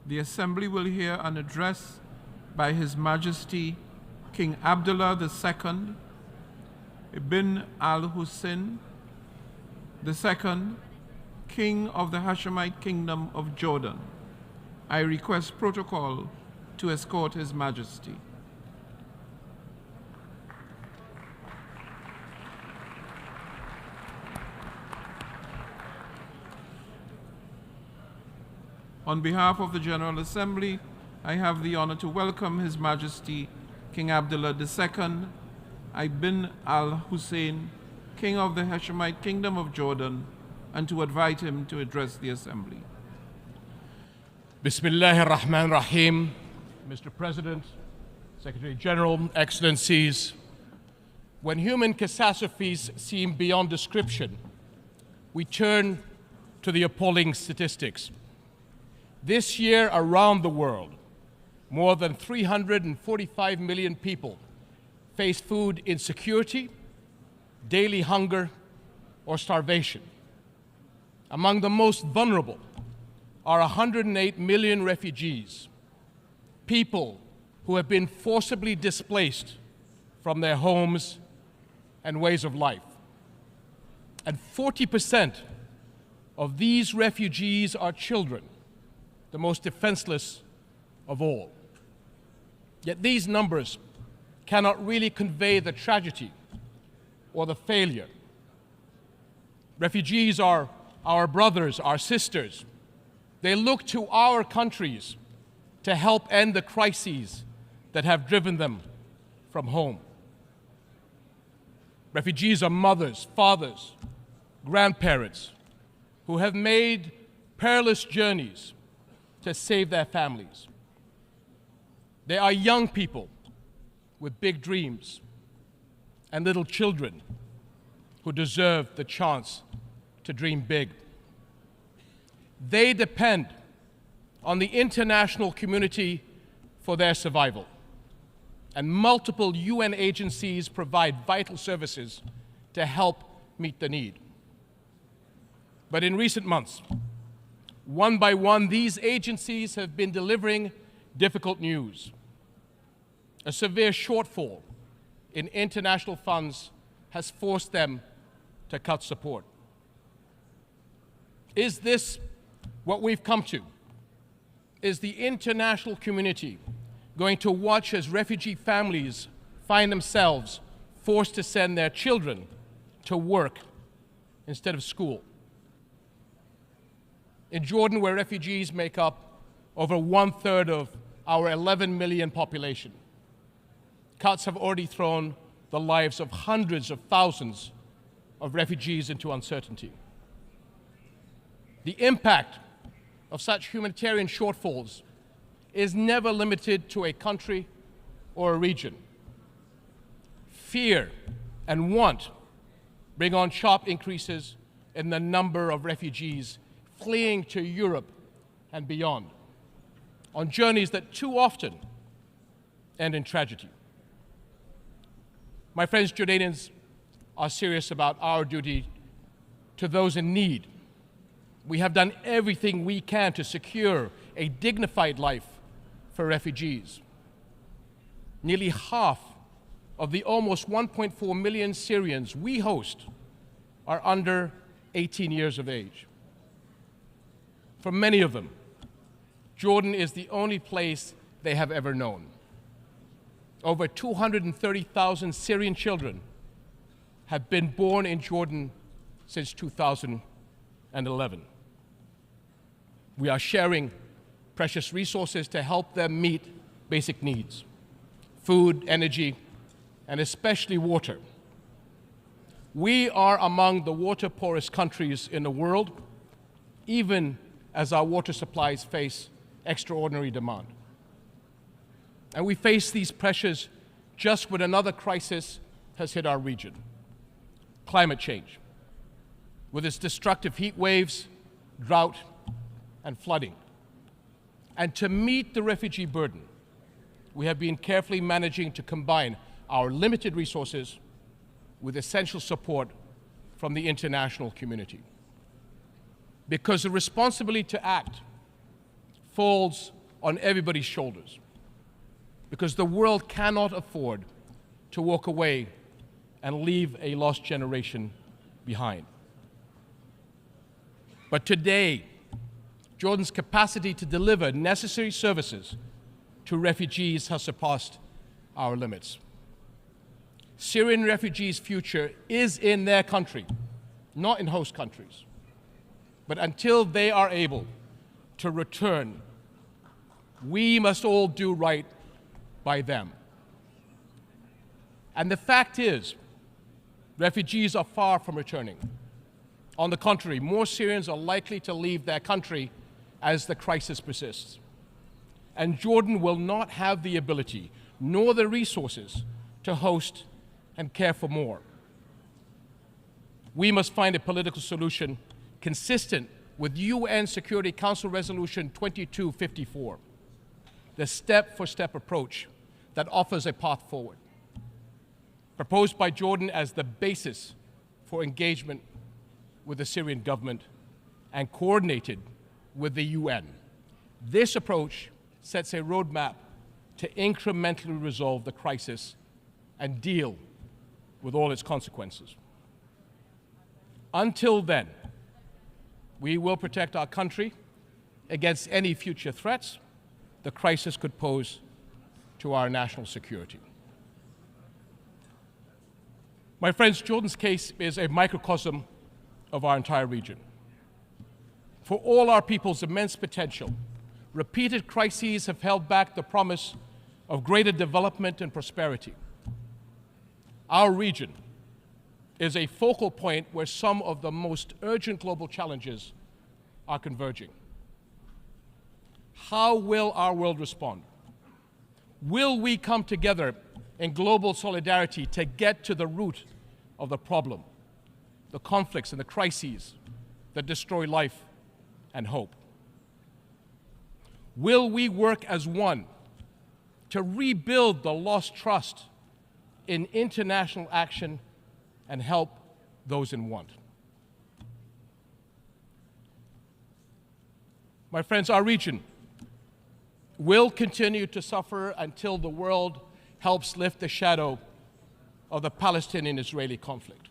The Assembly will hear an address by His Majesty King Abdullah II ibn al-Hussein II, King of the Hashemite Kingdom of Jordan. I request protocol to escort His Majesty. On behalf of the General Assembly, I have the honor to welcome His Majesty King Abdullah II ibn al-Hussein, King of the Hashemite Kingdom of Jordan, and to invite him to address the Assembly. Bismillahir Rahmanir Rahim. Mr. President, Secretary General, Excellencies, when human catastrophes seem beyond description, we turn to the appalling statistics. This year around the world, more than 345 million people face food insecurity, daily hunger, or starvation. Among the most vulnerable are 108 million refugees, people who have been forcibly displaced from their homes and ways of life. And 40% of these refugees are children, the most defenseless of all. Yet these numbers cannot really convey the tragedy or the failure. Refugees are our brothers, our sisters. They look to our countries to help end the crises that have driven them from home. Refugees are mothers, fathers, grandparents who have made perilous journeys to save their families. They are young people with big dreams and little children who deserve the chance to dream big. They depend on the international community for their survival, and multiple UN agencies provide vital services to help meet the need. But in recent months, one by one, these agencies have been delivering difficult news. A severe shortfall in international funds has forced them to cut support. Is this what we've come to? Is the international community going to watch as refugee families find themselves forced to send their children to work instead of school? In Jordan, where refugees make up over 1/3 of our 11 million population, cuts have already thrown the lives of hundreds of thousands of refugees into uncertainty. The impact of such humanitarian shortfalls is never limited to a country or a region. Fear and want bring on sharp increases in the number of refugees fleeing to Europe and beyond, on journeys that too often end in tragedy. My friends, Jordanians are serious about our duty to those in need. We have done everything we can to secure a dignified life for refugees. Nearly half of the almost 1.4 million Syrians we host are under 18 years of age. For many of them, Jordan is the only place they have ever known. Over 230,000 Syrian children have been born in Jordan since 2011. We are sharing precious resources to help them meet basic needs: food, energy, and especially water. We are among the water-poorest countries in the world, even as our water supplies face extraordinary demand. And we face these pressures just when another crisis has hit our region: climate change, with its destructive heat waves, drought, and flooding. And to meet the refugee burden, we have been carefully managing to combine our limited resources with essential support from the international community. Because the responsibility to act falls on everybody's shoulders, because the world cannot afford to walk away and leave a lost generation behind. But today, Jordan's capacity to deliver necessary services to refugees has surpassed our limits. Syrian refugees' future is in their country, not in host countries. But until they are able to return, we must all do right by them. And the fact is, refugees are far from returning. On the contrary, more Syrians are likely to leave their country as the crisis persists. And Jordan will not have the ability nor the resources to host and care for more. We must find a political solution consistent with UN Security Council Resolution 2254, the step-for-step approach that offers a path forward, proposed by Jordan as the basis for engagement with the Syrian government and coordinated with the UN. This approach sets a roadmap to incrementally resolve the crisis and deal with all its consequences. Until then, we will protect our country against any future threats the crisis could pose to our national security. My friends, Jordan's case is a microcosm of our entire region. For all our people's immense potential, repeated crises have held back the promise of greater development and prosperity. Our region is a focal point where some of the most urgent global challenges are converging. How will our world respond? Will we come together in global solidarity to get to the root of the problem, the conflicts and the crises that destroy life and hope? Will we work as one to rebuild the lost trust in international action and help those in want? My friends, our region will continue to suffer until the world helps lift the shadow of the Palestinian-Israeli conflict,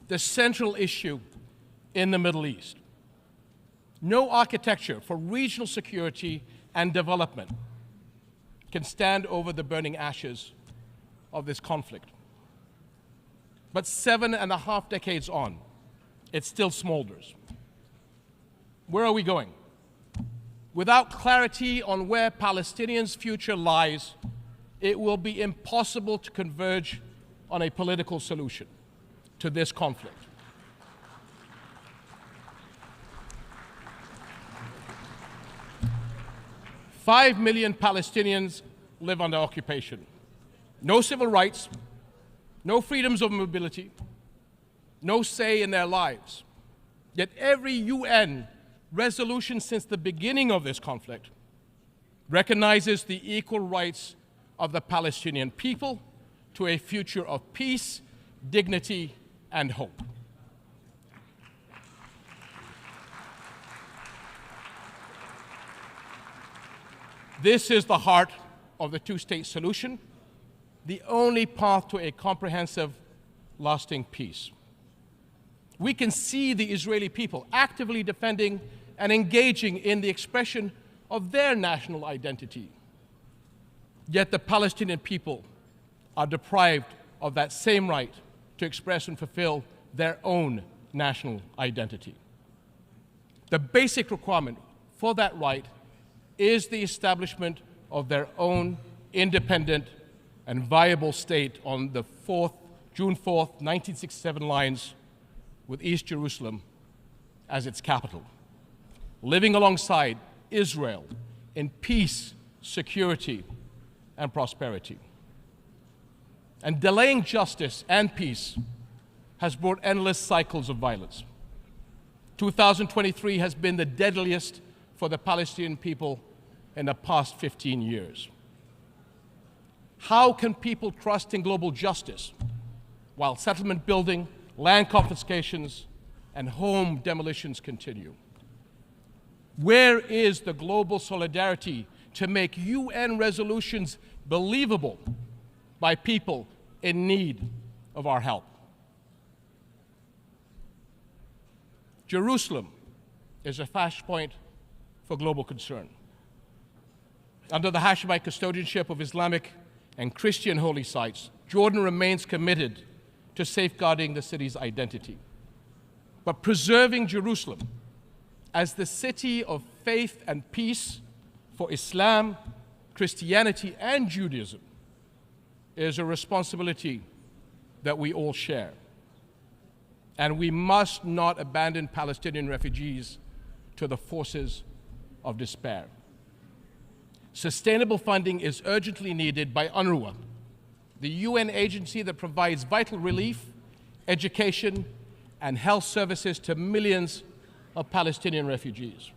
the central issue in the Middle East. No architecture for regional security and development can stand over the burning ashes of this conflict. But 7.5 decades on, it still smolders. Where are we going? Without clarity on where Palestinians' future lies, it will be impossible to converge on a political solution to this conflict. Five million Palestinians live under occupation. No civil rights, no freedoms of mobility, no say in their lives. Yet every UN resolution since the beginning of this conflict recognizes the equal rights of the Palestinian people to a future of peace, dignity, and hope. This is the heart of the two-state solution, the only path to a comprehensive, lasting peace. We can see the Israeli people actively defending and engaging in the expression of their national identity. Yet the Palestinian people are deprived of that same right to express and fulfill their own national identity. The basic requirement for that right is the establishment of their own independent and viable state on the June 4th, 1967 lines, with East Jerusalem as its capital, living alongside Israel in peace, security, and prosperity. And delaying justice and peace has brought endless cycles of violence. 2023 has been the deadliest for the Palestinian people in the past 15 years. How can people trust in global justice while settlement building, land confiscations, and home demolitions continue? Where is the global solidarity to make UN resolutions believable by people in need of our help. Jerusalem is a flashpoint for global concern. Under the Hashemite custodianship of Islamic and Christian holy sites, Jordan remains committed to safeguarding the city's identity. But preserving Jerusalem as the city of faith and peace for Islam, Christianity, and Judaism is a responsibility that we all share. And we must not abandon Palestinian refugees to the forces of despair. Sustainable funding is urgently needed by UNRWA, the UN agency that provides vital relief, education, and health services to millions of Palestinian refugees.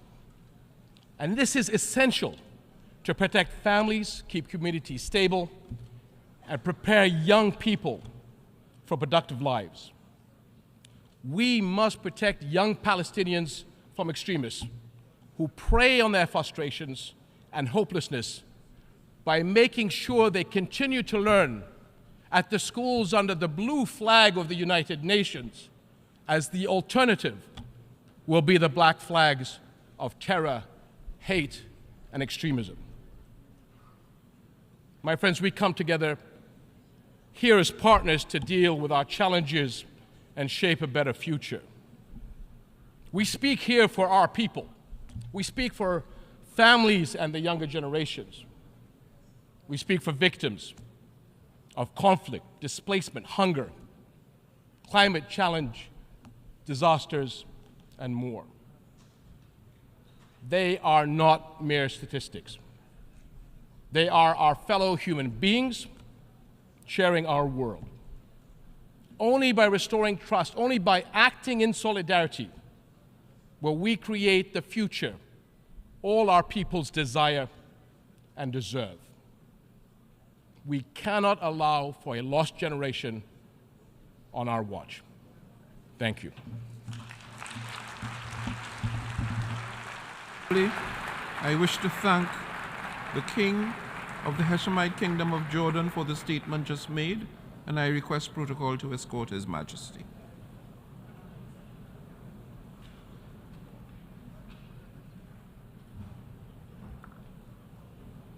And this is essential to protect families, keep communities stable, and prepare young people for productive lives. We must protect young Palestinians from extremists who prey on their frustrations and hopelessness by making sure they continue to learn at the schools under the blue flag of the United Nations, as the alternative will be the black flags of terror, hate, and extremism. My friends, we come together here as partners to deal with our challenges and shape a better future. We speak here for our people. We speak for families and the younger generations. We speak for victims of conflict, displacement, hunger, climate challenge, disasters, and more. They are not mere statistics. They are our fellow human beings sharing our world. Only by restoring trust, only by acting in solidarity, will we create the future all our peoples desire and deserve. We cannot allow for a lost generation on our watch. Thank you. I wish to thank the King of the Hashemite Kingdom of Jordan for the statement just made, and I request protocol to escort His Majesty.